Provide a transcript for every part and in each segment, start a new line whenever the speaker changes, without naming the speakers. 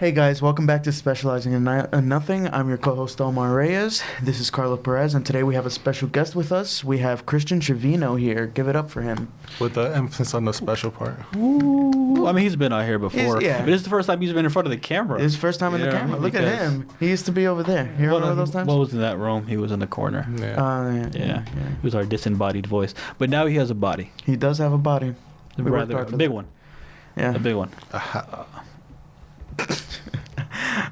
Hey guys, welcome back to Specializing in Nothing. I'm your co-host Omar Reyes. This is Carlo Perez, and today we have a special guest with us. We have Christian Trevino here. Give it up for him.
With the emphasis on the special part.
Ooh. I mean, he's been out here before.
Yeah.
But this is the first time he's been in front of the camera.
His first time in the camera. Look at him. He used to be over there. You remember those times?
What was in that room? He was in the corner.
Yeah.
He was our disembodied voice. But now he has a body.
He does have a body.
A big one.
Yeah.
A big one.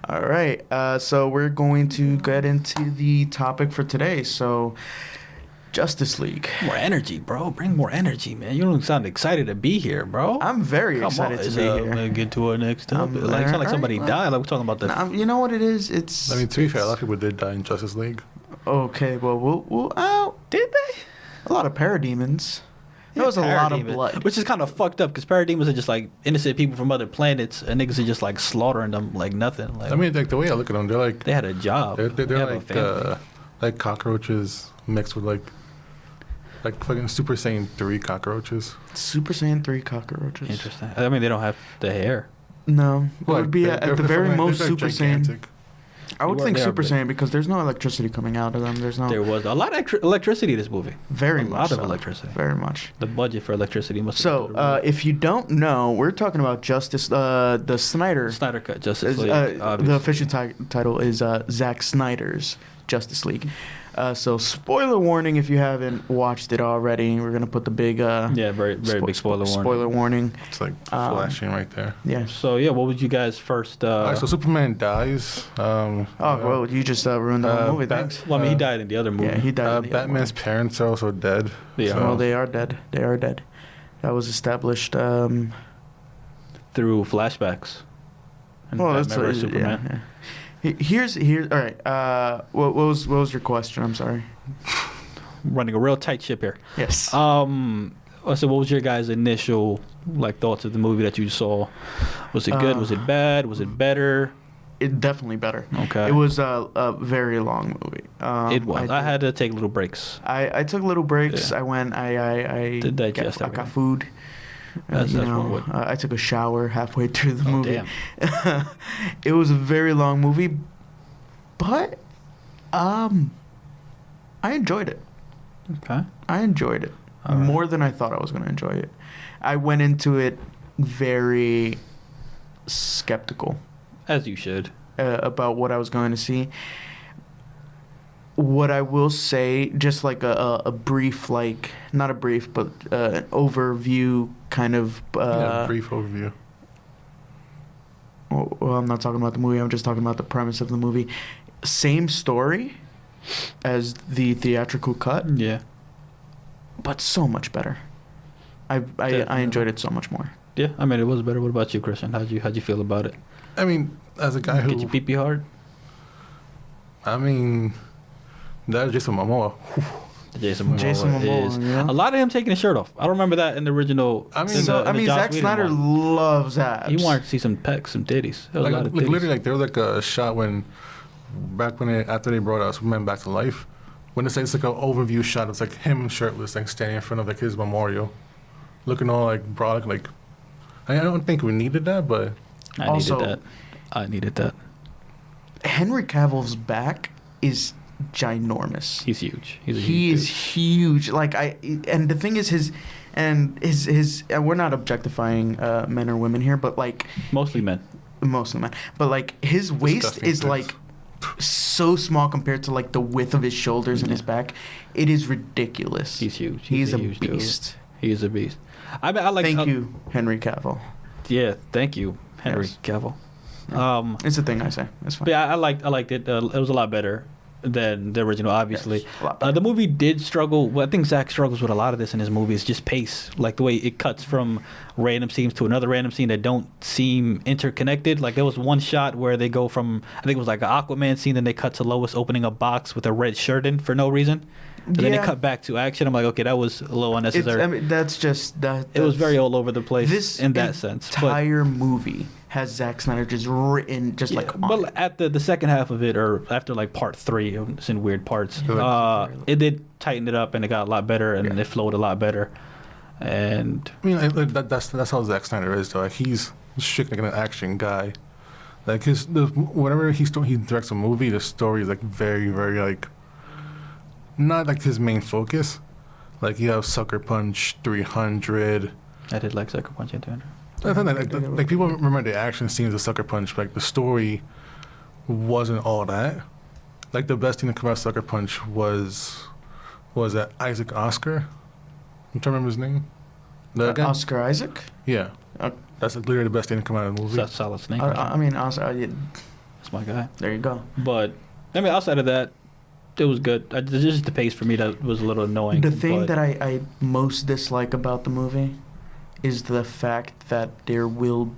All right. So we're going to get into the topic for today. So, Justice League.
More energy, bro. Bring more energy, man. You don't sound excited to be here, bro.
I'm very excited to be here.
Let's get to our next topic. Like, it's not like somebody died. Like, we're talking about the...
you know what it is? It's...
I mean, to be fair, a lot of people did die in Justice League.
Okay, well,
did they?
A lot of parademons. There was a lot of blood.
Which is kind of fucked up because parademons are just like innocent people from other planets and niggas are just like slaughtering them like nothing. Like,
I mean, like the way I look at them, they're like...
They had a job.
They're like cockroaches mixed with like fucking Super Saiyan 3 cockroaches.
Super Saiyan 3 cockroaches.
Interesting. I mean, they don't have the hair.
No. It would be at the very most Super
gigantic.
Saiyan. I would think Super Saiyan because there's no electricity coming out of them.
There was a lot of electricity in this movie.
Very
much. A lot of electricity.
Very much.
The budget for electricity must.
So, if you don't know, we're talking about the Snyder
Cut Justice League.
The official title is Zach Snyders Justice League. So, spoiler warning if you haven't watched it already. We're gonna put the big
very big spoiler warning.
It's like flashing right there.
Yeah.
So what would you guys first?
Alright, so Superman dies.
Well, you just ruined the whole movie. Thanks.
Well, I mean, he died in the other movie.
Yeah, he died. In the
Batman's parents are also dead.
Yeah.
Well, they are dead. They are dead. That was established
through flashbacks.
That's Superman. Yeah. Here's all right. What was your question? I'm sorry.
Running a real tight ship here.
Yes.
So what was your guys' initial thoughts of the movie that you saw? Was it good? Was it bad? Was it better?
It definitely better.
Okay.
It was a very long movie.
It was. I had to take little breaks.
I took little breaks.
Yeah.
I went. I got food. I took a shower halfway through the movie.
Damn.
It was a very long movie, but I enjoyed it.
Okay.
I enjoyed it more than I thought I was going to enjoy it. I went into it very skeptical.
As you should.
About what I was going to see. What I will say, just like a brief, not a brief, but an overview kind of...
brief overview.
Well, I'm not talking about the movie. I'm just talking about the premise of the movie. Same story as the theatrical cut.
Yeah.
But so much better. I enjoyed it so much more.
Yeah, I mean, it was better. What about you, Christian? How'd you feel about it?
I mean, as a guy who...
Get your pee-pee hard?
I mean... That is Jason Momoa.
Jason Momoa is... Yeah. A lot of him taking his shirt off. I don't remember that in the original...
I mean, Zack Snyder loves abs.
He wanted to see some pecs, some titties. There was a lot of titties.
Literally, there was a shot after they brought Superman back to life, when it's like an overview shot, it's like him shirtless, standing in front of his memorial, looking all broad, I don't think we needed that, but...
I needed that. Henry Cavill's back is ginormous.
He's huge.
He is huge. And the thing is his we're not objectifying men or women here, but
mostly men.
But his waist is so small compared to the width of his shoulders and his back. It is ridiculous.
He's huge.
He's a beast.
He is a beast. I mean,
Thank you, Henry Cavill.
Yeah, thank you, Henry Cavill.
It's a thing I say. It's fine.
But yeah, I liked it. It was a lot better than the original, obviously.
Yes,
the movie did struggle. Well, I think Zack struggles with a lot of this in his movies, just pace. The way it cuts from random scenes to another random scene that don't seem interconnected. There was one shot where they go from, I think it was an Aquaman scene, then they cut to Lois opening a box with a red shirt in for no reason. And then they cut back to action. I'm like, okay, that was a little unnecessary.
That's just that.
It was very all over the place in that sense.
This entire movie has Zack Snyder just written
but at the second half of it, or after part 3, it's in weird parts. It did tighten it up and it got a lot better and it flowed a lot better. And
I mean, that's how Zack Snyder is though. He's strictly an action guy. Like whenever he directs a movie, the story is like very, very like not like his main focus. Like you have Sucker Punch 300.
I did like Sucker Punch and 200.
I think that, like people remember the action scenes of Sucker Punch, but like the story wasn't all that. Like the best thing to come out of Sucker Punch was that Isaac Oscar. I'm trying to remember his name.
Oscar Isaac?
Yeah. That's like literally the best thing to come out of the movie.
That's solid snake.
I mean, Oscar.
That's my guy.
There you go.
But I mean, outside of that, it was good. It's just the pace for me that was a little annoying.
The thing that I most dislike about the movie is the fact that there will,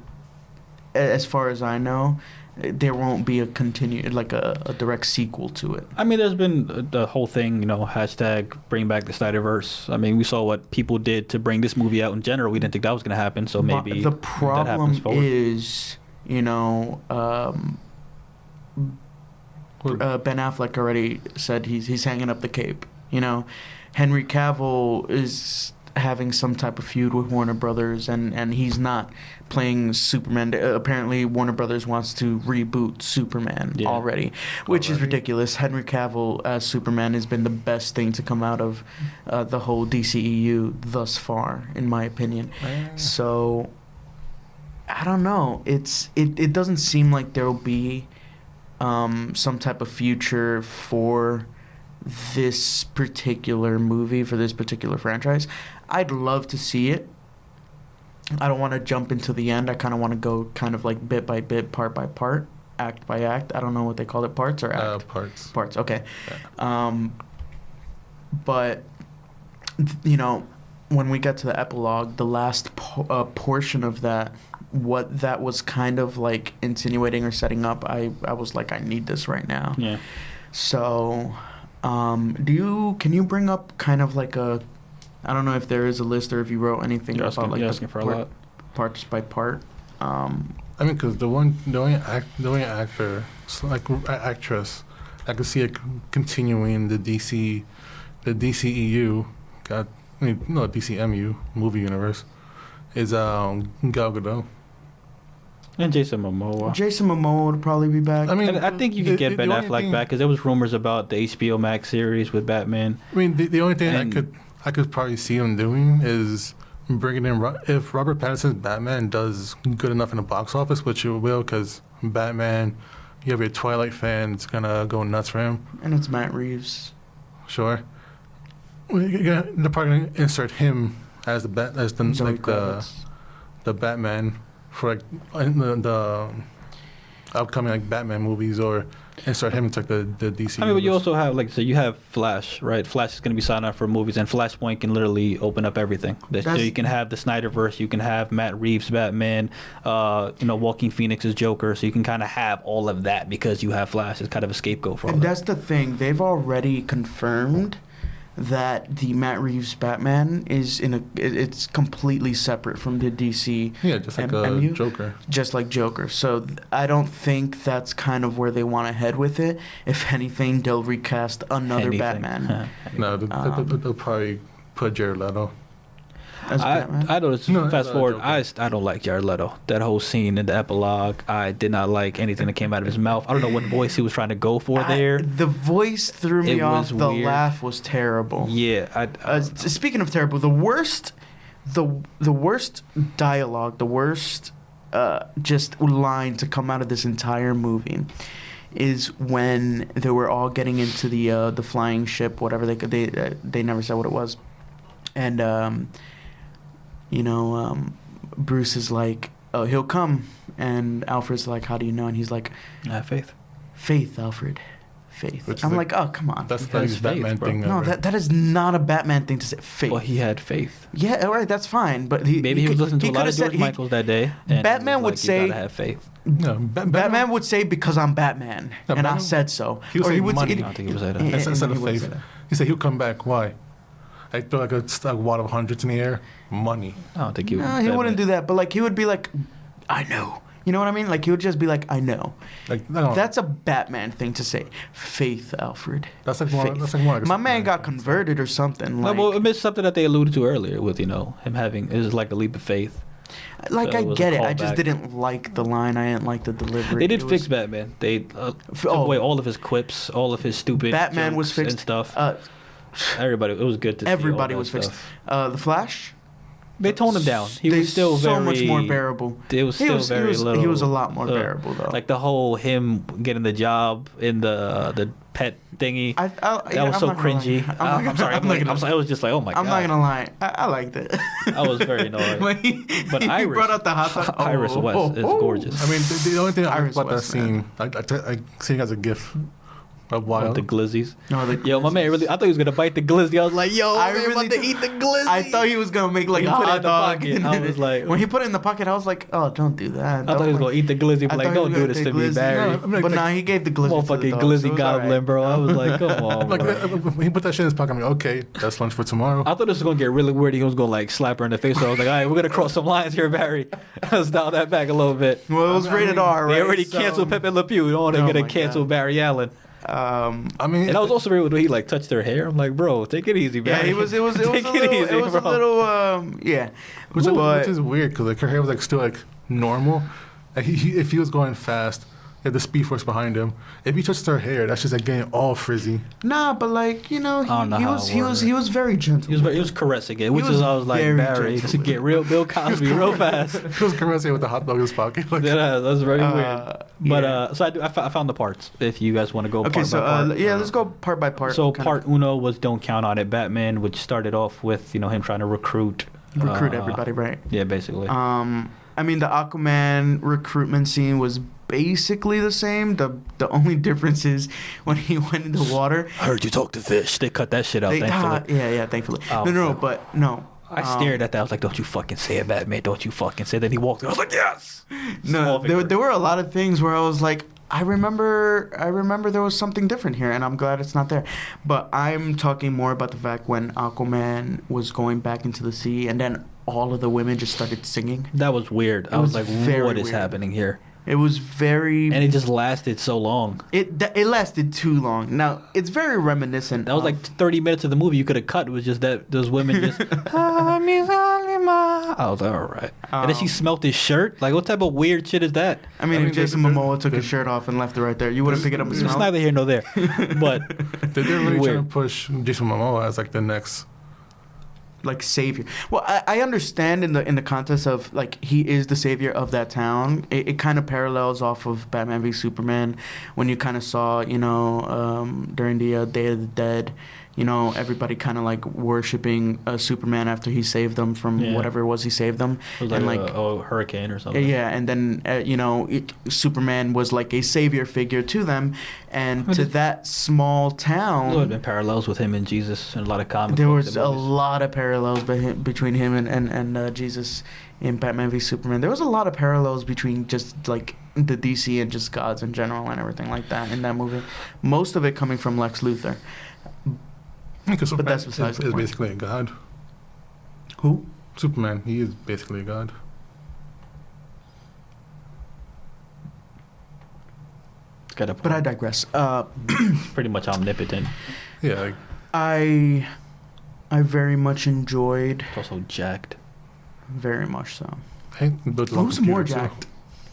as far as I know, there won't be a direct sequel to it.
I mean, there's been the whole thing, hashtag bring back the Snyderverse. I mean, we saw what people did to bring this movie out in general. We didn't think that was going to happen, so maybe
the
that
problem
happens forward.
is, Ben Affleck already said he's hanging up the cape. Henry Cavill is having some type of feud with Warner Brothers, and he's not playing Superman. Apparently, Warner Brothers wants to reboot Superman already, which is ridiculous. Henry Cavill as Superman has been the best thing to come out of the whole DCEU thus far, in my opinion. So, I don't know. It doesn't seem like there will be some type of future for this particular movie, for this particular franchise. I'd love to see it. I don't want to jump into the end. I kind of want to go kind of like bit by bit, part by part, act by act. I don't know what they call it, parts or act?
Parts.
Parts, okay.
Yeah.
But, when we get to the epilogue, the last portion of that, what that was kind of like insinuating or setting up, I was like, I need this right now.
Yeah.
So, can you bring up kind of like I don't know if there is a list or if you wrote anything
You're
about
asking for a lot.
parts by part.
I mean, because the only actor, like actress, I could see it continuing the DCEU, DCMU movie universe, is Gal Gadot.
And Jason Momoa.
Jason Momoa would probably be back.
I mean,
And I think you could get Ben Affleck back because there was rumors about the HBO Max series with Batman.
I mean, the only thing I could probably see him doing is bringing in if Robert Pattinson's Batman does good enough in the box office, which it will, because Batman, you have your Twilight fans gonna go nuts for him.
And it's Matt Reeves.
Sure. They're probably gonna insert him as the Batman for like the upcoming like Batman movies, or insert him into like the DC.
I mean, but you also have you have Flash, right? Flash is going to be signed up for movies, and Flashpoint can literally open up everything. So you can have the Snyderverse, you can have Matt Reeves' Batman, Joaquin Phoenix's Joker. So you can kind of have all of that because you have Flash as kind of a scapegoat for all
and
that.
that's the thing. They've already confirmed that the Matt Reeves Batman it's completely separate from the DC.
Yeah, just like Joker.
Just like Joker. So I don't think that's kind of where they want to head with it. If anything, they'll recast another Batman.
No, they'll probably put Jared Leto.
I don't. Fast forward. I don't like Jared Leto. That whole scene in the epilogue, I did not like anything that came out of his mouth. I don't know what voice he was trying to go for there.
The voice threw me off. The
weird.
laugh was terrible.
Yeah.
Speaking of terrible, the worst dialogue, the worst just line to come out of this entire movie is when they were all getting into the flying ship, whatever they never said what it was, and Bruce is like, oh, he'll come. And Alfred's like, how do you know? And he's like,
I have faith.
Faith, Alfred. Faith.
Which
I'm like, oh, come on.
That's the Batman thing.
No, that is not a Batman thing to say. Faith.
Well, he had faith.
Yeah, all right, that's fine. But
maybe he was listening to a lot of George Michaels that day. And
Batman would say,
you gotta have faith.
No,
Batman would say, because I'm Batman.
No,
and
Batman,
I said so.
He would say money.
I don't think he would say that.
Instead of faith. He said he'll come back. Why? I throw like a wad of hundreds in the air. Money.
I don't think he would.
No, he wouldn't do that. But he would be like, I know. You know what I mean? He would just be like, I know. That's a Batman thing to say. Faith, Alfred.
That's like
faith.
more like
my man got converted or something.
Well, it's something that they alluded to earlier with him having it was like a leap of faith.
Like, I
was a
get it. I just
callback.
didn't like the line. I didn't like the delivery.
They did
It
fix
was-
Batman. They took away all of his quips, all of his stupid
Batman was
jokes
fixed
and stuff.
Uh,
Everybody, it was good to see.
everybody
all
was
that
fixed.
stuff.
The Flash.
They toned him down. He
They
was still
so
very
much more bearable.
It was still very little.
He was a lot more bearable though.
Like the whole him getting the job in the pet thingy. That was so cringy. I'm sorry. I'm sorry. I was just like, oh my god.
I'm not gonna lie. I liked it.
I was very annoyed.
But
He
Iris brought out the hot dog.
Iris West is gorgeous.
I mean, the only thing I like
Iris
about that
West,
scene, I see it as a gif. A while.
With the glizzies.
No,
Yo, my man really. I thought he was gonna bite the glizzy. I was like, yo,
I
I man
really
about to eat the glizzy.
I thought he was gonna make like
When
a
he put it
hot
in the
dog.
pocket, I was like-
when he put it in the pocket, I was like, oh, don't do that.
I thought he was gonna eat the glizzy. But
I
like,
thought he was
don't do
gonna
this
take
to me,
glizzy.
Barry.
No, I'm like,
But nah, he gave the glizzy to the
Motherfucking
dog, so
glizzy
it was
goblin,
alright.
bro. I was like, come on.
Like,
bro.
when he put that shit in his pocket, I'm like, okay, that's lunch for tomorrow.
I thought this was gonna get really weird. He was gonna like slap her in the face. So I was like, all right, we're gonna cross some lines here, Barry. Let's dial that back a little bit.
Well, it was rated R, right?
They already
So-
canceled Pepe Le Pew. We don't want to
Oh
get to
my
cancel
God.
Barry Allen.
I mean,
And I was also weird when he like touched her hair. I'm like, bro, take it easy,
Yeah,
Barry.
it was a little,
Take it easy,
it was a
bro.
little, yeah.
which
But
is weird because like her hair was like still like normal. Like, if he was going fast, he had the Speed Force behind him. If he touched her hair, that's just like getting all frizzy.
nah, but like, you know,
I don't know
he
how
was
it
he was very gentle.
He was caressing it, which
was
is I was like,
very
Barry,
gentle
to
with
get
it.
real Bill Cosby real fast.
He was caressing with the hot dog in his pocket. Like,
Yeah, that's very weird. But
yeah.
so I found the parts. If you guys want to go
Okay,
part
so
by part.
yeah, let's go part by part.
So
kind
part uno was Don't Count on It, Batman, which started off with him trying to recruit
everybody, right?
Yeah, basically.
I mean, the Aquaman recruitment scene was basically the same. The only difference is when he went in the water.
I heard you talk to fish. They cut that shit out. Thankfully,
Thankfully.
Oh,
no, but no.
I stared at that. I was like, "Don't you fucking say it, Batman! Don't you fucking say it!" Then he walked. I was like, "Yes."
No,
Small victory.
there were a lot of things where I was like, I remember there was something different here, and I'm glad it's not there. But I'm talking more about the fact when Aquaman was going back into the sea, and then all of the women just started singing.
That was weird. I
was
was like,
very
"What is
weird.
happening here?"
It was very.
And it just lasted so long.
It lasted too long. Now it's very reminiscent.
That was like 30 minutes of the movie you could have cut. It was just that those women just. I was like, all right. And then she smelt his shirt. Like, what type of weird shit is that?
I mean, if Jason Momoa took his shirt off and left it right there, you wouldn't pick it up and
It's
smell.
neither here nor there. But
they're really
Weird.
trying to push Jason Momoa as like the next.
Like savior. Well, I understand in the context of like he is the savior of that town. It kind of parallels off of Batman v Superman when you kind of saw during the Day of the Dead, everybody kind of like worshiping Superman after he saved them from
Yeah.
whatever it was he saved them.
it was
And,
like,
like,
a hurricane or something.
Yeah, and then Superman was like a savior figure to them, and
But
to
it-
that small
There would have
town.
been parallels with him and Jesus and a lot of comic
There
books
was
and
a
movies.
lot of parallels between him and Jesus in Batman v Superman. There was a lot of parallels between just like the DC and just gods in general and everything like that in that movie. Most of it coming from Lex Luthor.
Because
But
Superman
that's besides the
is
point.
basically a god.
Who?
Superman, he is basically a god.
It's got a
But I
point.
digress.
Pretty much omnipotent.
Yeah, like,
I very much enjoyed,
It's also jacked.
very much so.
hey, built his own
Who's more
computer, too.
jacked?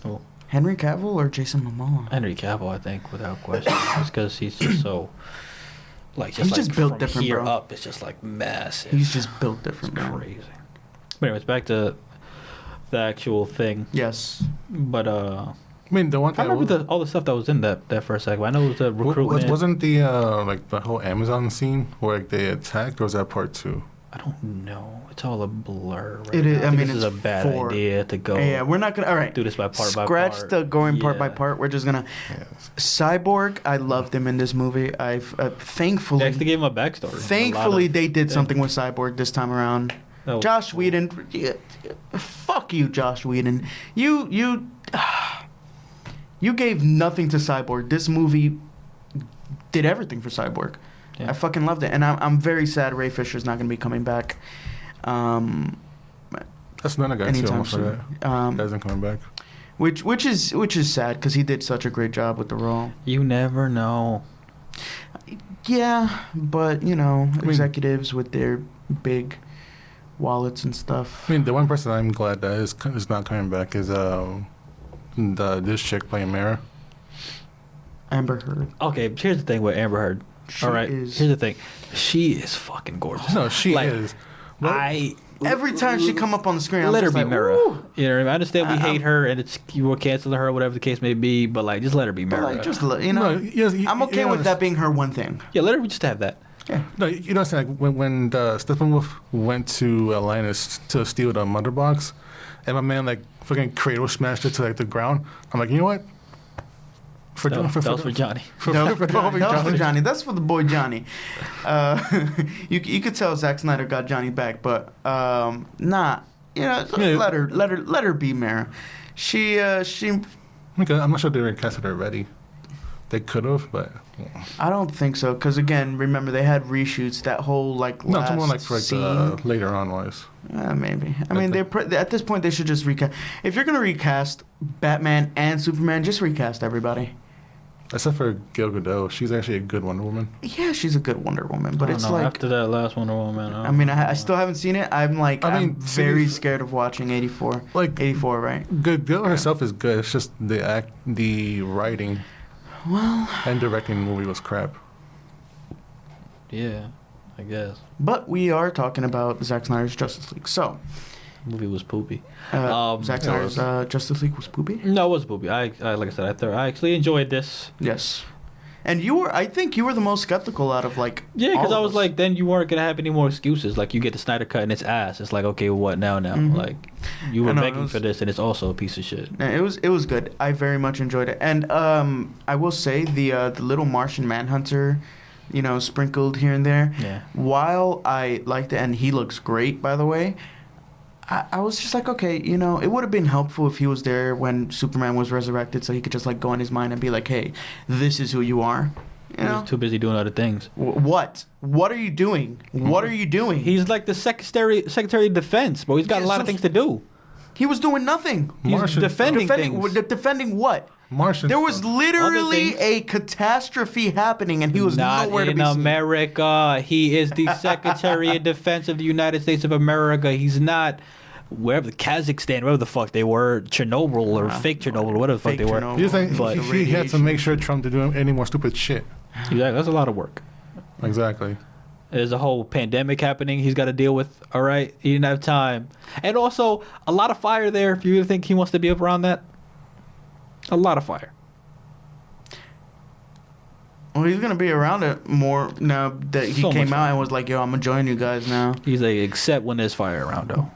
Oh,
Henry Cavill or Jason Momoa?
Henry Cavill, I think, without question. Just because he's just so. Like,
He's just built
from
different,
here
bro.
up, it's just like massive.
He's just built
It's
different, man.
crazy. But anyways, back to the actual thing.
Yes.
But
I mean, the one
I
thing
remember all the stuff that was in that first segment. I know it was the recruitment.
wasn't the like the whole Amazon scene where like they attacked, or was that part 2?
I don't know. It's all a blur. Right
It is-
now.
I mean,
this is a
it's
bad
4.
idea to go.
Yeah, we're not gonna. All right.
Do this by part by
Scratch
part.
the going part by
Yeah.
part. We're just gonna. Cyborg, I loved him in this movie. I've
They
thankfully,
actually gave him a backstory.
thankfully they did
things.
something with Cyborg this time around.
That was
Josh
cool.
Whedon, fuck you, Josh Whedon. You gave nothing to Cyborg. This movie did everything for Cyborg.
Yeah.
I fucking loved it, and I'm very sad Ray Fisher's not gonna be coming back.
That's another guy too.
Anytime
Almost for
soon.
that. That isn't coming back.
Which is sad because he did such a great job with the role.
You never know.
Yeah, but executives with their big wallets and stuff.
I mean, the one person I'm glad that is not coming back is this chick playing Mara.
Amber Heard.
Okay, here's the thing with Amber Heard. All right, here's the thing. She is fucking gorgeous.
No, she is. But
Every time she come up on the screen, I'm
let her
just
be
like,
Mara.
"Ooh."
You know what I mean? I understand we hate her and you were canceling her, whatever the case may be, but like, just let her be
But
Mara.
like, just I'm okay with that being her one thing.
Yeah, let her just have that.
Yeah.
No, you know what I'm saying? Like when Steppenwolf went to Atlantis to steal the mother box, and my man like fucking cradle smashed it to like the ground. I'm like, you know what?
That was for Johnny.
That was for Johnny. That's for the boy Johnny. You could tell Zack Snyder got Johnny back, but nah. You know, let her be Mara. She.
Okay, I'm not sure they recasted her already. They could have, but
I don't think so. Because again, remember they had reshoots. That whole like
no,
last
it's more like for
scene.
Later on wise.
Maybe. I mean, at this point they should just recast. If you're gonna recast Batman and Superman, just recast everybody.
Except for Gal Gadot, she's actually a good Wonder Woman.
Yeah, she's a good Wonder Woman, but it's like
after that last Wonder Woman.
I still haven't seen it. I'm very scared of watching 84. Like 84, right?
Gadot herself is good. It's just the writing, and directing the movie was crap.
Yeah, I guess.
But we are talking about Zack Snyder's Justice League, so.
The movie was poopy.
Zack Snyder's Justice League was poopy?
No, it was poopy. I like I said, I actually enjoyed this.
Yes. And I think you were the most skeptical out of like.
Yeah, because I was like, then you weren't gonna have any more excuses. Like you get the Snyder cut and it's ass. It's like, okay, what now? Mm-hmm. Like you were begging for this, and it's also a piece of shit.
It was good. I very much enjoyed it, and I will say the little Martian Manhunter, sprinkled here and there.
Yeah.
While I liked it, and he looks great, by the way. I was just like, okay, it would have been helpful if he was there when Superman was resurrected, so he could just like go in his mind and be like, hey, this is who you are.
He was too busy doing other things.
What? What are you doing? What are you doing?
He's like the Secretary of Defense, bro. He's got a lot of things to do.
He was doing nothing.
He's defending things.
Defending what?
Martian.
There was literally a catastrophe happening, and he was nowhere to be seen.
Not in America. He is the Secretary of Defense of the United States of America. He's not wherever, Kazakhstan, wherever the fuck they were, Chernobyl or fake Chernobyl, whatever the fuck they were.
He had to make sure Trump didn't do any more stupid shit.
Exactly. That's a lot of work.
Exactly.
There's a whole pandemic happening he's got to deal with, all right? He didn't have time. And also, a lot of fire there, if you think he wants to be up around that. A lot of fire.
Well, he's going to be around it more now that he came out and was like, yo, I'm going to join you guys now.
He's like, except when there's fire around, though.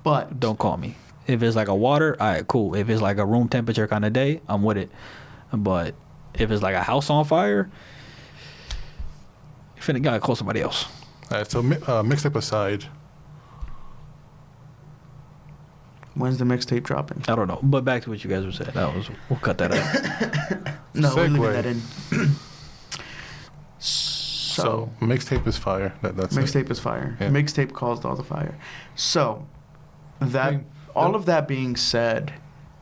But
don't call me. If it's like a water, all right, cool. If it's like a room temperature kind of day, I'm with it. But if it's like a house on fire, you finna gotta call somebody else.
All right, so mixtape aside.
When's the mixtape dropping?
I don't know. But back to what you guys were saying. We'll cut that out.
No, we're leaving that in.
So mixtape is fire. That's
mixtape is fire. Yeah. Mixtape caused all the fire. So all of that being said,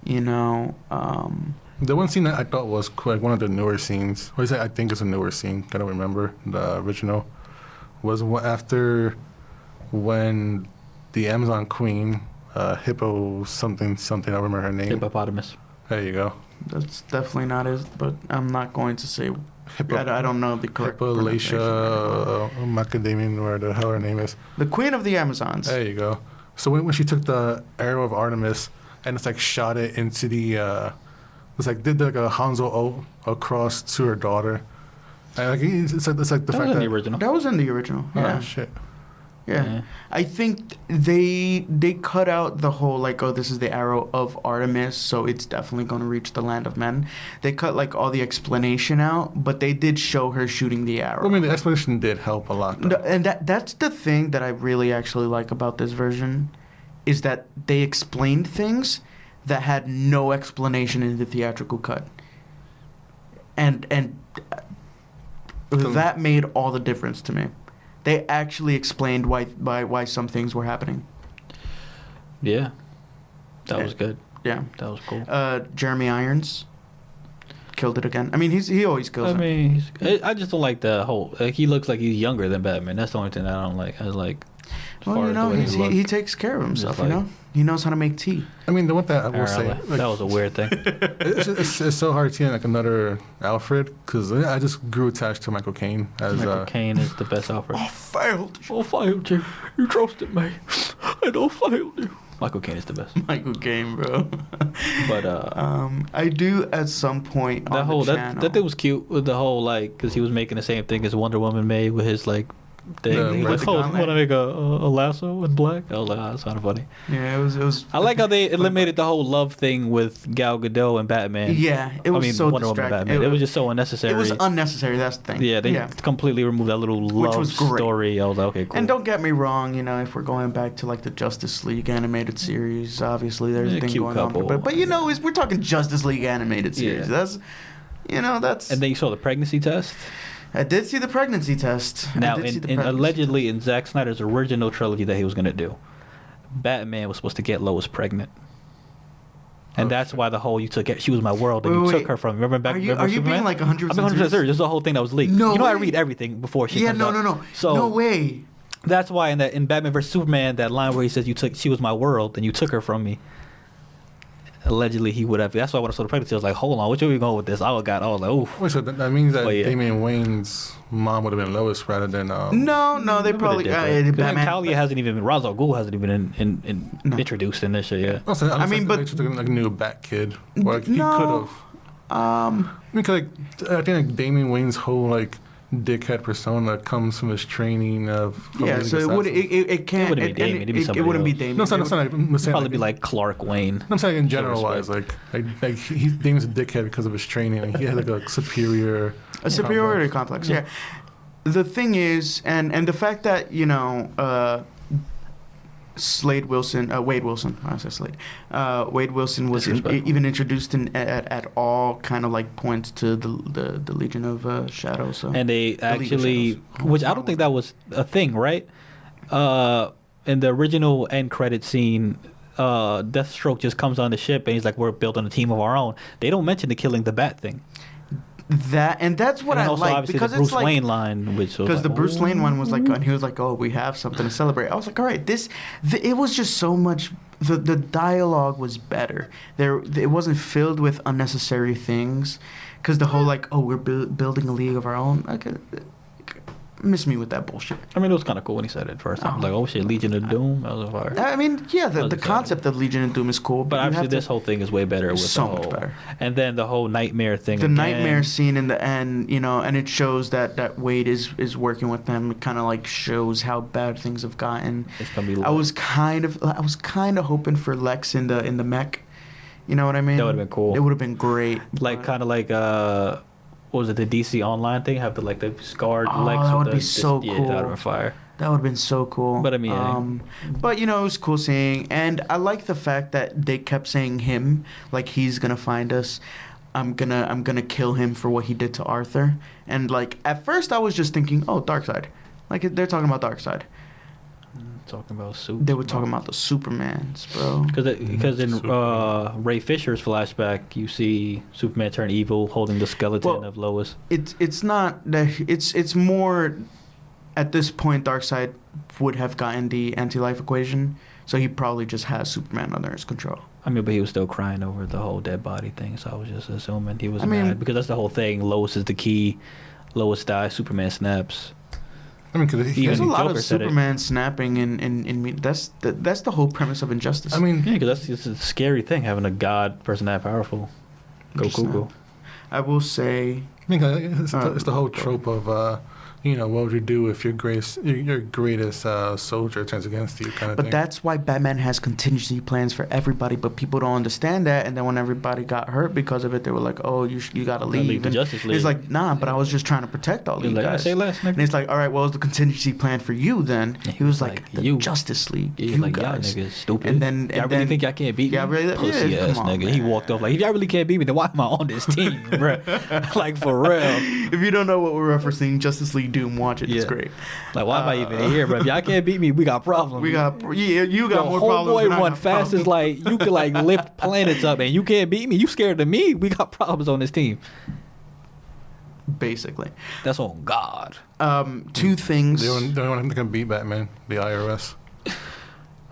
the
one scene that I thought was like one of the newer scenes, or I think it's a newer scene, I don't remember the original, was after when the Amazon Queen, Hippo something, I don't remember her name.
Hippopotamus.
There you go.
That's definitely not it, but I'm not going to say. I don't know the correct
pronunciation. Macadamian, where the hell her name is.
The Queen of the Amazons.
There you go. So when she took the arrow of Artemis and it's like shot it into the, it's like did like a Hanzo O across to her daughter. And like it's like the fact that
the original.
That was in the original. Yeah.
Oh shit.
Yeah. I think they cut out the whole like, oh, this is the arrow of Artemis, so it's definitely going to reach the land of men. They cut like all the explanation out, but they did show her shooting the arrow.
Well, I mean, the explanation did help a lot.
No, and that's the thing that I really actually like about this version, is that they explained things that had no explanation in the theatrical cut. And that made all the difference to me. They actually explained why some things were happening.
Yeah. That was good.
Yeah.
That was cool.
Jeremy Irons killed it again. I mean, he always kills it.
I mean, I just don't like the whole... he looks like he's younger than Batman. That's the only thing I don't like. I was like...
Well, you know, he takes care of himself. You know, he knows how to make tea.
I mean, the one that I will say, like,
that was a weird thing.
it's so hard seeing like another Alfred because I just grew attached to Michael Caine.
Michael Caine is the best Alfred.
I failed
you. You trusted me. I failed you. Michael Caine is the best.
Michael Caine, bro.
But
I do at some point
that
on
whole
the channel.
that thing was cute with the whole like because he was making the same thing as Wonder Woman made with his like thing.
Yeah,
He was like, "Oh, want to make a lasso in black?" I was like, "Oh, that's kind of funny."
Yeah, it was.
I like how they eliminated the whole love thing with Gal Gadot and Batman.
Yeah, it was so
Wonder Woman and
distracting.
Batman. It was just so unnecessary.
It was unnecessary. That's the thing.
Yeah, they completely removed that little love
was great.
story. I was like, okay, cool.
And don't get me wrong, you know, if we're going back to like the Justice League animated series, obviously there's a thing going on. But you know, we're talking Justice League animated series.
Yeah.
That's.
And then you saw the pregnancy test.
I did see the pregnancy test.
Now, allegedly in Zack Snyder's original trilogy that he was gonna do, Batman was supposed to get Lois pregnant. And that's why the whole she was my world, and you took her from. Remember back?
Are you being like 100% serious?
I'm 100% serious. This is the whole thing that was leaked.
No,
you know, I read everything before she.
Yeah,
comes out.
no.
So
no way.
That's why in Batman vs Superman, that line where he says she was my world, and you took her from me. Allegedly, he would have. That's why when I saw the pregnancy, I was like, "Hold on, which way we going with this?" I was like, "Oh."
Wait, so that means that Damian Wayne's mom would have been Lois rather than.
No, they probably.
Batman. Talia hasn't even been. Ra's al Ghul hasn't even been introduced in this shit yet.
No, so I mean, but they took like a new Bat kid. Or like, he could have. I mean, cause, like I think like Damian Wayne's whole like dickhead persona comes from his training of.
So it can't.
It wouldn't be Damian.
It wouldn't be Damian.
No, it's not.
It'd probably be like Clark Wayne.
I'm saying in general wise, like Damian's a dickhead because of his training, and he had like a superiority complex.
Yeah. The thing is, and the fact that you know. Wade Wilson. I said Slade. Wade Wilson was even introduced at all kind of like points to the Legion of Shadows. So.
And they actually, which I don't think that was a thing, right? In the original end credit scene, Deathstroke just comes on the ship and he's like, "We're building a team of our own." They don't mention the killing the Bat thing.
That's what I like because
the Bruce
it's like
Wayne line,
because the Bruce Wayne one was like, and he was like, "Oh, we have something to celebrate." I was like, "All right, it was just so much." The dialogue was better. It wasn't filled with unnecessary things, because the whole like, "Oh, we're building a league of our own." Okay, miss me with that bullshit.
I mean, it was kind of cool when he said it first. I was like, "Oh shit, Legion of Doom." That was a fire.
I mean, yeah, the concept of Legion of Doom is cool,
but actually, this whole thing is way better. With
so much better.
And then the whole nightmare thing.
The nightmare scene in the end, you know, and it shows that Wade is working with them. It kind of like shows how bad things have gotten.
It's gonna be.
I was kind of hoping for Lex in the mech. You know what I mean?
That would have been cool.
It would have been great.
Like kind of like what was it, the DC Online thing? Have the scarred legs.
That would be so cool.
Yeah, that would have been fire.
That would have been so cool.
But I mean,
but you know, it was cool seeing, and I like the fact that they kept saying him, like he's gonna find us. I'm gonna kill him for what he did to Arthur. And like at first, I was just thinking, oh, Darkseid, like they're talking about Darkseid.
Talking about
They were talking about the Supermans, bro.
Because in Ray Fisher's flashback, you see Superman turn evil, holding the skeleton of Lois.
It's not that it's more. At this point, Darkseid would have gotten the anti-life equation, so he probably just has Superman under his control.
I mean, but he was still crying over the whole dead body thing, so I was just assuming he was mad because that's the whole thing. Lois is the key. Lois dies. Superman snaps.
I mean, cause
there's a lot of Superman snapping in that's the whole premise of Injustice.
I mean,
yeah, because that's just a scary thing having a god person that powerful. Go Google.
I will say.
I mean, it's the whole trope of. What would you do if your greatest soldier turns against you, kind of thing.
But that's why Batman has contingency plans for everybody, but people don't understand that. And then when everybody got hurt because of it, they were like, "Oh, you got to leave."
The Justice League.
It's like, nah, but I was just trying to protect all these guys.
I say less, nigga.
And it's like, all right, well, what's the contingency plan for you then? Yeah, he was like, the Justice League.
Yeah,
you
like,
guys,
y'all niggas stupid.
And then
y'all really think y'all can't beat me?
Yeah, really.
Pussy ass nigga. Man. He walked off like, if y'all really can't beat me, then why am I on this team, bro? Like for real.
If you don't know what we're referencing, Justice League Doom, watch it. Yeah. It's great.
Like, why am I even here, bro? If y'all can't beat me, we got problems.
You got more problems.
Homeboy run fast as like you can like lift planets up, and you can't beat me. You scared of me? We got problems on this team.
basically.
That's on God.
Two things.
The only one that can beat Batman, the IRS.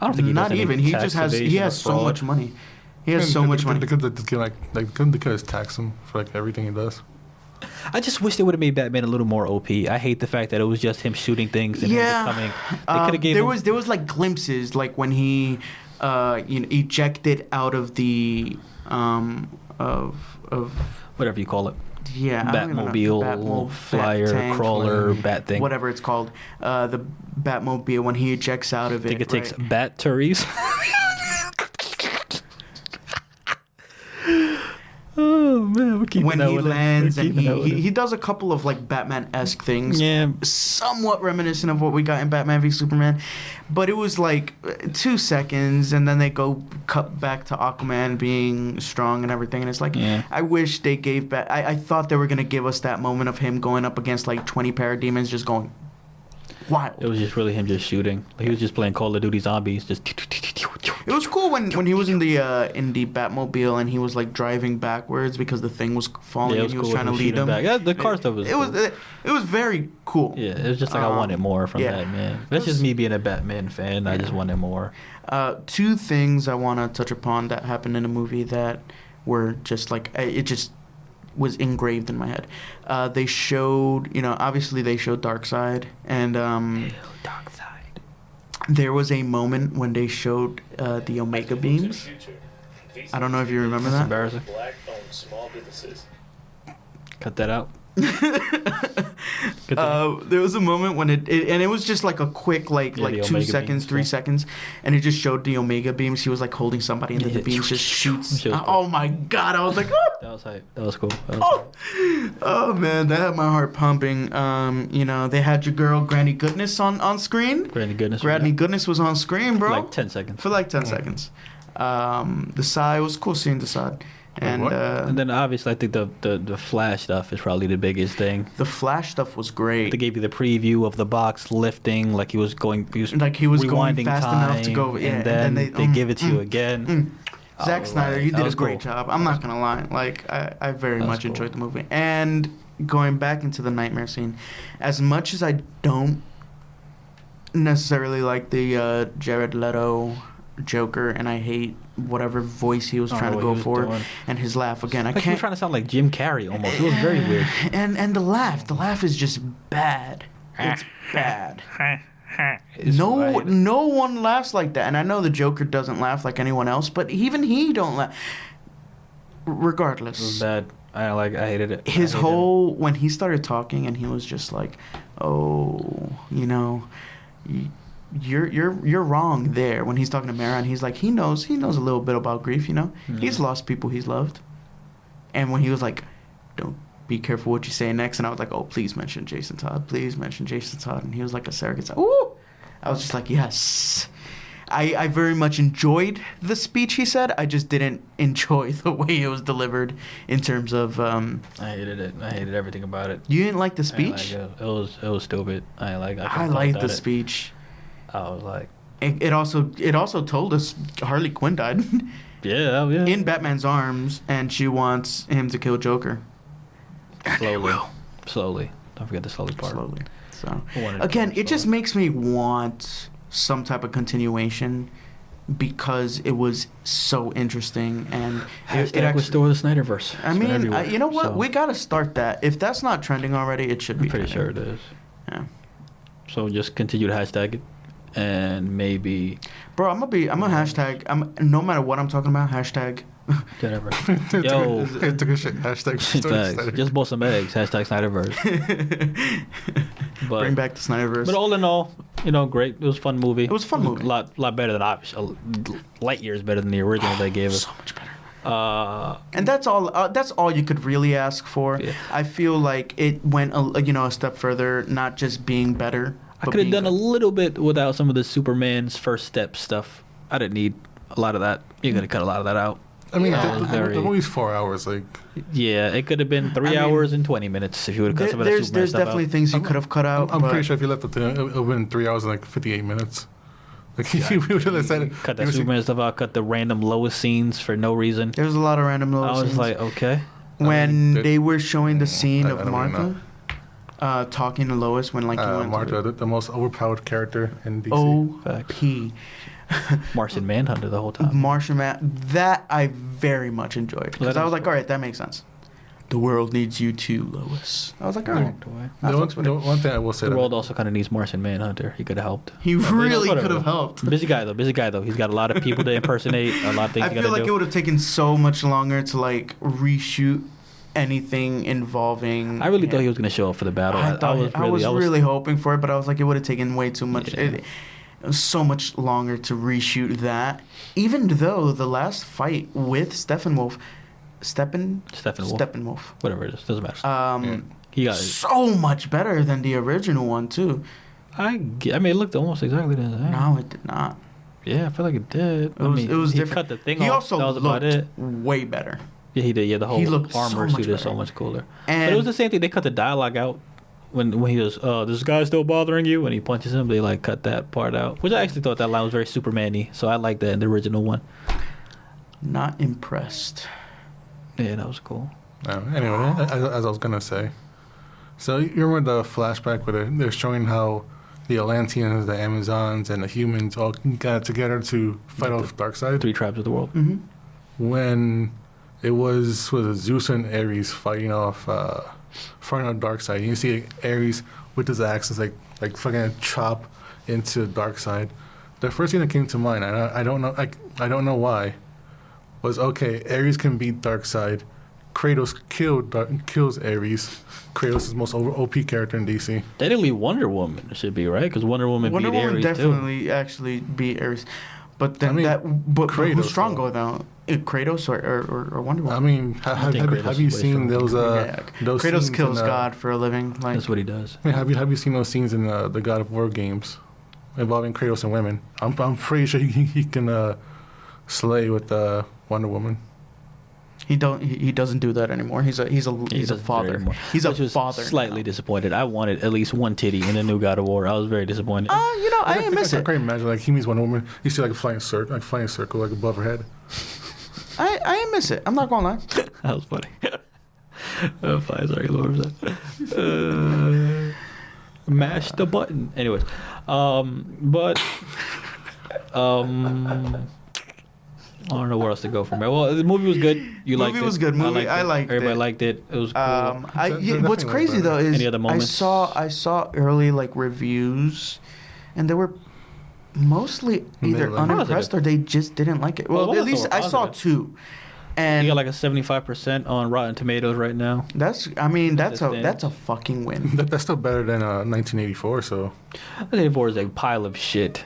I don't think he
Not
does any
even. He
tax
just has. He
evasion or
has so
fraud.
much money. He has so much money.
They could just tax him for like everything he does.
I just wish they would have made Batman a little more OP. I hate the fact that it was just him shooting things and him becoming. They could have gave him.
There was like glimpses, like when he, ejected out of the, of
Whatever you call it.
yeah, I don't even know.
Batmobile, flyer,
tank,
crawler, bat thing.
whatever it's called, the Batmobile when he ejects out of it.
I think it takes
right?
batteries. Oh man, we're keeping
When
that
he
one in.
lands
We're
and
keeping that one in.
he does a couple of like Batman-esque things.
Yeah.
Somewhat reminiscent of what we got in Batman v Superman, but it was like 2 seconds, and then they go cut back to Aquaman being strong and everything, and it's like,
Yeah.
I wish they gave back. I thought they were gonna give us that moment of him going up against like 20 parademons, just going wild.
It was just really him just shooting. Like, he was just playing Call of Duty Zombies. Just.
It was cool when he was in the Batmobile and he was like driving backwards because the thing was falling
Yeah, it
and he was
cool
trying to
when he
lead
shooting
them.
back. Yeah, the car stuff was.
It
cool.
was it was very cool.
Yeah, it was just like I wanted more from
yeah.
Batman. That's just me being a Batman fan. I just wanted more.
Two things I want to touch upon that happened in the movie that were just like it just was engraved in my head. They showed, obviously they showed Darkseid, and
Darkseid.
there was a moment when they showed the Omega beams. I don't know if you remember
That's
that.
embarrassing.
Black-owned small businesses.
Cut that out.
There was a moment when it was just like a quick like
the
2
Omega
seconds,
beams,
3
yeah.
seconds, and it just showed the Omega beams. He was like holding somebody, and then the
Yeah.
beams just shoots.
Shit was cool.
Oh my god! I was like, oh!
That was hype. That was cool. That was
Oh man, that had my heart pumping. They had your girl Granny Goodness on screen.
Granny Goodness.
Granny Goodness was on screen, bro.
Like 10 seconds.
For like 10 seconds. The side, it was cool seeing the side. And
what?
And then obviously I think the Flash stuff is probably the biggest thing.
the Flash stuff was great.
They gave you the preview of the box lifting, like he was going
Rewinding fast enough to go, yeah,
and then they give it to you again.
Zack Snyder, you
that
did a
was
great
cool.
job. I'm not gonna lie. Like I very
That was
much
cool.
enjoyed the movie. And going back into the nightmare scene, as much as I don't necessarily like the Jared Leto Joker, and I hate whatever voice he was trying to
what
go
he was
for,
doing.
and his laugh again. I
Like he was
can't.
trying to sound like Jim Carrey almost. It was very weird.
And the laugh is just bad. It's bad. No one laughs like that, and I know the Joker doesn't laugh like anyone else, but even he don't laugh.
It was
Regardless,
bad. I hated it.
his
I hated
whole when he started talking and he was just like, "Oh, you're wrong there." When he's talking to Mara, and he's like, he knows a little bit about grief. He's lost people he's loved, and when he was like, "Don't be careful what you say next," and I was like, "Oh, please mention Jason Todd. Please mention Jason Todd." And he was like a surrogate. Ooh, I was just like, yes. I very much enjoyed the speech he said. I just didn't enjoy the way it was delivered in terms of.
I hated it. I hated everything about it.
You didn't like the
I didn't
speech?
like it. It was stupid. I
liked the speech.
I was like,
It also told us Harley Quinn died
yeah.
in Batman's arms, and she wants him to kill Joker.
Slowly. Don't forget the slowly part.
Slowly. So
I wanted to
again,
kill
it just
slowly.
makes me want some type of continuation because it was so interesting, and it
Hashtag
actually.
restore the Snyderverse.
I
It's been
mean,
everywhere,
you know what?
so
We gotta start that. If that's not trending already, it should be.
I'm pretty
trending.
sure it is.
Yeah.
So just continue to hashtag it, and maybe
Bro, I'm gonna hashtag. no matter what I'm talking about, hashtag.
whatever.
It
Yo,
took a shit. Hashtag
facts. Just bought some eggs. Hashtag Snyderverse. But
Bring back the Snyderverse.
But all in all, great. It was a fun movie.
It was a fun movie.
Lot better than light years better than the original they gave us.
So much better.
And
And that's all. That's all you could really ask for.
Yeah.
I feel like it went a step further, not just being better.
I
but
could have
being
done a
good.
little bit without some of the Superman's first step stuff. I didn't need a lot of that. You could have cut a lot of that out.
I mean,
Yeah.
the movie's 4 hours. Like,
Yeah, it could have been 3
I mean,
hours and 20 minutes if you would have cut some of that
There's
Superman stuff
definitely
out.
things you could have cut out.
I'm
but
pretty sure if you left it, it would have been 3 hours and like 58 minutes. Like, you would have said,
Cut that
you see-
Superman stuff out. Cut the random Lois scenes for no reason.
There's a lot of random little
I was
scenes.
like, okay.
when
did-
they were showing the scene
I
of
don't really know.
Martha talking to Lois when like he went
Martha,
to
the most overpowered character in DC.
OP.
Martian Manhunter the whole time.
Martian Man, that I very much enjoyed because I was like, all right, that makes sense. The world needs you too, Lois. I was like, all right.
Walked away.
I
The
fucks with it.
one thing I will say
The
that
world also kind of needs Martian Manhunter. He could have helped.
He
But, you know,
really
whatever.
could have helped.
Busy guy though. He's got a lot of people to impersonate. A lot of things
I
he
feel
got to
like
do.
it would have taken so much longer to like reshoot anything involving.
I really
him.
thought he was going to show up for the battle.
I was really hoping for it, but I was like, it would have taken way too much.
Yeah.
It was so much longer to reshoot that. Even though the last fight with Steppenwolf, Steppenwolf,
Whatever it is, doesn't matter. He got it.
so much better than the original one too.
I mean, it looked almost exactly the same.
No, it did not.
Yeah, I feel like it did.
It was,
he
different.
cut the thing
He
off.
also
that was about
looked
it.
way better.
Yeah, he did. Yeah, the
He
whole
looked so
armor
much
suit is so
better.
much cooler.
And
But it was the same thing. They cut the dialogue out when he was, "This guy still bothering you?" When he punches him, they like cut that part out. Which I actually thought that line was very Superman-y. So I liked that in the original one.
not impressed.
Yeah, that was cool.
Anyway, as I was gonna say, so you remember the flashback where they're showing how the Atlanteans, the Amazons, and the humans all got together to fight off Darkseid?
3 tribes of the world.
Mm-hmm.
When it was Zeus and Ares fighting off Darkseid. You see Ares with his axes like fucking chop into Darkseid. The first thing that came to mind, and I don't know, I don't know why, was okay. Ares can beat Darkseid. Kratos kills Ares. Kratos is the most OP character in DC.
Technically, Wonder Woman should be right because Wonder Woman
Wonder
beat
Woman
Ares
definitely actually beat Ares, but then
I mean,
but
Kratos,
who's stronger though? Kratos or Wonder
I
Woman?
mean, have
Kratos
you
is way
seen
stronger.
those? Those
Kratos
scenes
kills
in,
God for a living. Like,
That's what he does.
I mean, have you seen those scenes in the God of War games involving Kratos and women? I'm pretty sure he can slay with Wonder Woman.
he doesn't do that anymore. He's a
He
father.
doesn't do it
He's a
Which was
father.
Slightly disappointed. I wanted at least one titty in the new God of War. I was very disappointed.
I didn't miss
I
it.
can't imagine like he meets Wonder Woman. You see like a flying circle like above her head.
I didn't miss it. I'm not gonna lie.
That was funny. Sorry, what was that? Mash the button. Anyways, but I don't know where else to go from there. Well, the movie was good. You liked it.
Movie was good. I liked
Everybody
it.
liked it. It was cool.
What's crazy though is
Any other moments?
I saw early like reviews, and they were mostly either
Middling.
unimpressed or they just didn't like it. Well,
Well,
at least
they were
I saw
positive.
2, and
You got like a 75% on Rotten Tomatoes right now.
that's a fucking win.
That's still better than 1984. So
84 is a pile of shit.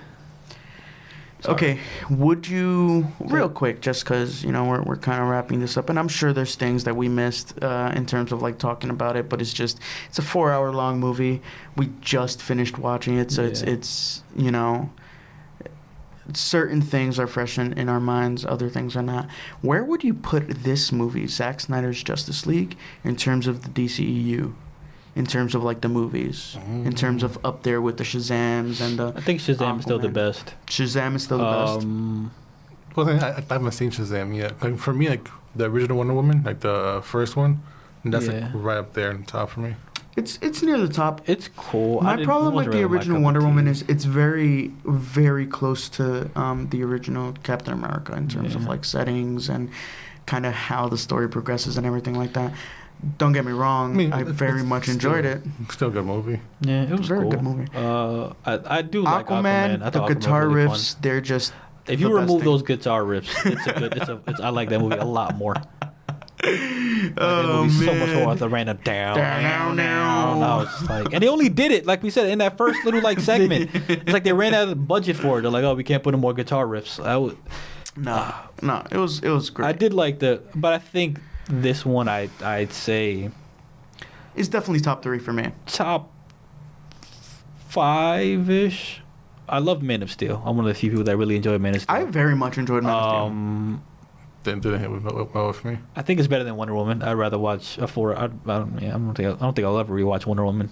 Sorry.
Okay, would you real quick, just because we're kind of wrapping this up, and I'm sure there's things that we missed in terms of like talking about it, but it's a 4-hour long movie. We just finished watching it, so
Yeah.
it's certain things are fresh in our minds, other things are not. Where would you put this movie, Zack Snyder's Justice League, in terms of the DCEU? In terms of like the movies, in terms of up there with the Shazams and the
I think Shazam is still the
Aquaman.
best.
Shazam is still the best.
well, I haven't seen Shazam yet. Like for me, like the original Wonder Woman, like the first one, that's
Yeah.
like right up there on top for me.
It's near the top.
It's cool.
My problem with
wasn't
the
really my
original
cup of
Wonder
tea.
Woman is it's very, very close to the original Captain America in terms of
Yeah.
like settings and kind of how the story progresses and everything like that. Don't get me wrong, I
it's-
very
it's
much
still-
enjoyed it.
Still a good movie.
Yeah, it was
Very
cool.
good movie.
I do like Aquaman. I
the
thought Aquaman was
guitar
really fun.
riffs, they're just.
If
the
you
best
remove
thing.
those guitar riffs, it's a good. I like that movie a lot more. That
Oh
movie's
man.
so much more with the random down.
Down.
No, it's just like, and they only did it like we said in that first little like segment. It's like they ran out of the budget for it. They're like, oh, we can't put in more guitar riffs.
No, it was great.
I did like but I think this one I'd say
It's definitely top 3 for me.
top 5-ish. I love Man of Steel. I'm one of the few people that really enjoy Man of Steel.
I very much enjoyed Man of Steel.
Didn't hit well with me.
I think it's better than Wonder Woman. I'd rather watch a 4. I don't think I'll ever rewatch Wonder Woman.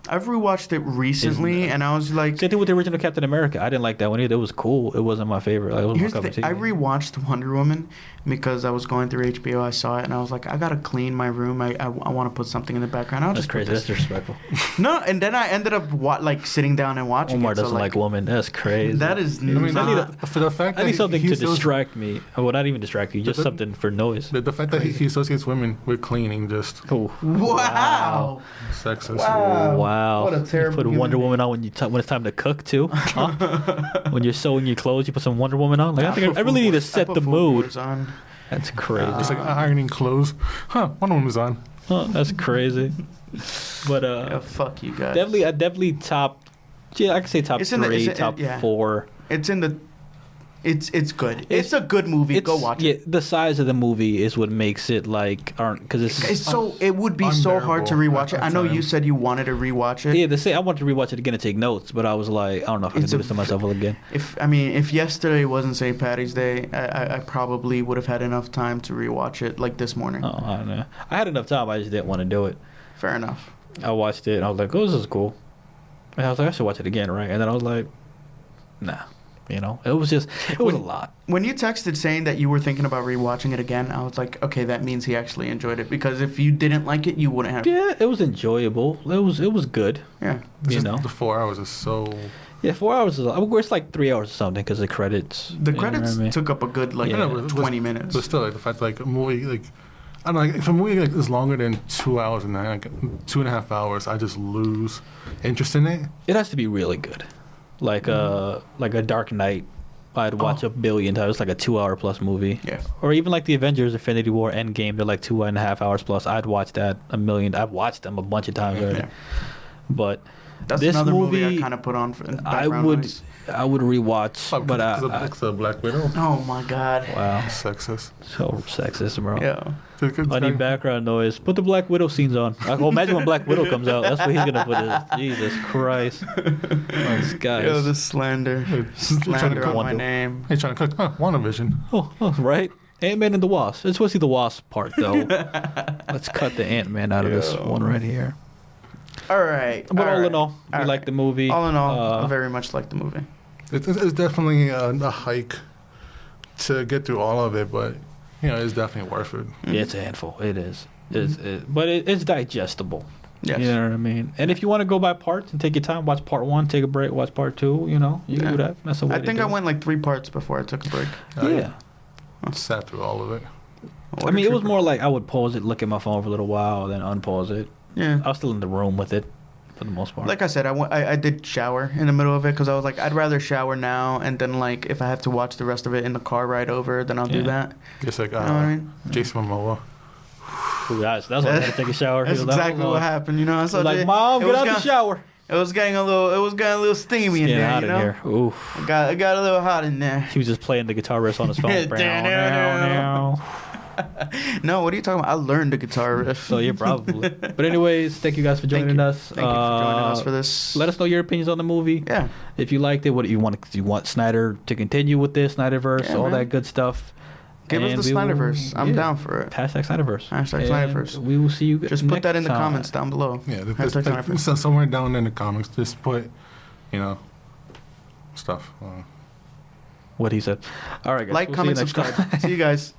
I've rewatched it recently, and I was like,
Same thing with the original Captain America. I didn't like that one either. It was cool. It wasn't my favorite. Like, it was
here's
my
the
cup of
thing.
tea.
I rewatched Wonder Woman because I was going through HBO. I saw it, and I was like, I gotta clean my room. I want to put something in the background. I'll
That's
just put
crazy.
this.
That's disrespectful.
No, and then I ended up like sitting down and watching
Omar
it. So,
doesn't like women. That's crazy.
That is
I mean,
not.
for the fact that
I need something
he
to
still-
distract me. Well, not even distract you. Just
The-
something for noise.
The fact that he associates women with cleaning just
Oh,
Wow.
sexist.
wow.
What a terrible
You put
human
Wonder
being.
Woman on when when it's time to cook too. Huh? When you're sewing your clothes, you put some Wonder Woman on. Like I think I really need to set the mood.
On.
That's crazy.
It's like ironing clothes. Wonder Woman's on.
Huh, that's crazy. But
Yeah, fuck you guys.
definitely top. Yeah, I can say top
It's in the-
3,
it's in-
top
yeah.
4.
It's in the. It's good. It's a good movie. Go watch
yeah,
it.
the size of the movie is what makes it like aren't because
It's so. It would be so hard to
unbearable
rewatch it.
at
I know
times.
you said you wanted to rewatch it.
yeah. The same. I wanted to rewatch it again and take notes, but I was like, I don't know if I can
It's
do
a
this to myself again.
If yesterday wasn't St. Patty's Day, I probably would have had enough time to rewatch it like this morning.
Oh, I don't know. I had enough time. I just didn't want to do it.
Fair enough.
I watched it and I was like, oh, this is cool. And I was like, I should watch it again, right? And then I was like, nah. You know, it was a lot.
When you texted saying that you were thinking about rewatching it again, I was like, okay, that means he actually enjoyed it. Because if you didn't like it, you wouldn't have.
Yeah, it was enjoyable. It was good.
Yeah.
It's
You
just
know.
the 4 hours is so.
Yeah, 4 hours is. It's like 3 hours or something because the credits.
The
you know
credits
what I mean?
took up a good like
Yeah.
No, but
20 minutes.
But still, like the fact like a movie like. I don't know, like, if a movie like, is longer than 2 hours and like 2.5 hours, I just lose interest in it.
It has to be really good, like a Dark Knight. I'd watch a billion times. It's like a 2 hour plus movie.
Yeah.
Or even like the Avengers: Infinity War, Endgame. They're like 2.5 hours plus. I'd watch that a million. I've watched them a bunch of times already.
Yeah.
But
That's
this
another movie
movie,
I kind of put on for
I
background
would
noise.
rewatch. But
it's a Black Widow.
Oh my god.
wow,
Sexist.
so sexist, bro.
Yeah.
I need background noise. Put the Black Widow scenes on. Imagine when Black Widow comes out. That's what he's gonna put. Jesus Christ, this guy.
Yo,
is-
the slander. Slander on my name.
Hey, trying to cook. WandaVision.
Oh, right. Ant-Man and the Wasp. It's supposed to be the Wasp part, though. Let's cut the Ant-Man out of this one right here.
All right.
But all in all, we
All
like
right.
the movie.
All in all, I very much like the movie.
It's definitely a hike to get through all of it, but you know it's definitely worth it.
Yeah, it's a handful. It is. But it's digestible.
Yes.
You know what I mean? And if you want to go by parts and take your time, watch part 1, take a break, watch part 2, you know, you can do that. That's a way
I
to
think
do
I
it.
went like 3 parts before I took a break.
Yeah.
I sat through all of it.
I mean, it was more like I would pause it, look at my phone for a little while, then unpause it.
Yeah.
I was still in the room with it for the most part.
Like I said, I did shower in the middle of it because I was like, I'd rather shower now and then like if I have to watch the rest of it in the car ride over, then I'll do
Yeah.
that.
Just like
You know what I mean?
Jason Momoa.
Ooh, that's why I had to take a shower.
That's
He was like,
exactly
"Hold
what
on."
happened. You know, I
He
saw
was like,
Jay-
Mom,
it
get
was
out the
gonna-
shower.
It was getting a little steamy in
Get
there.
out
You
of
know,
here. Oof.
it got a little hot in there.
He was just playing the guitar riff on his phone.
No, what are you talking about? I learned the guitar riff.
So yeah, probably. But anyways, thank you guys for joining us.
Thank you for joining us for this.
Let us know your opinions on the movie.
Yeah.
If you liked it, what do you want? Do you want Snyder to continue with this Snyderverse,
Yeah,
all
man.
that good stuff?
Give
And
us the
we will-
Snyderverse. I'm
yeah.
down for it.
Hashtag Snyderverse.
Hashtag
And
Snyderverse.
We will see you.
Just put that in the
next time.
comments down below.
Yeah,
Hashtag Snyderverse.
so somewhere down in the comics, just put, you know, stuff.
What he said. All right, guys.
Like,
We'll see you
comment,
next time.
subscribe. See you guys.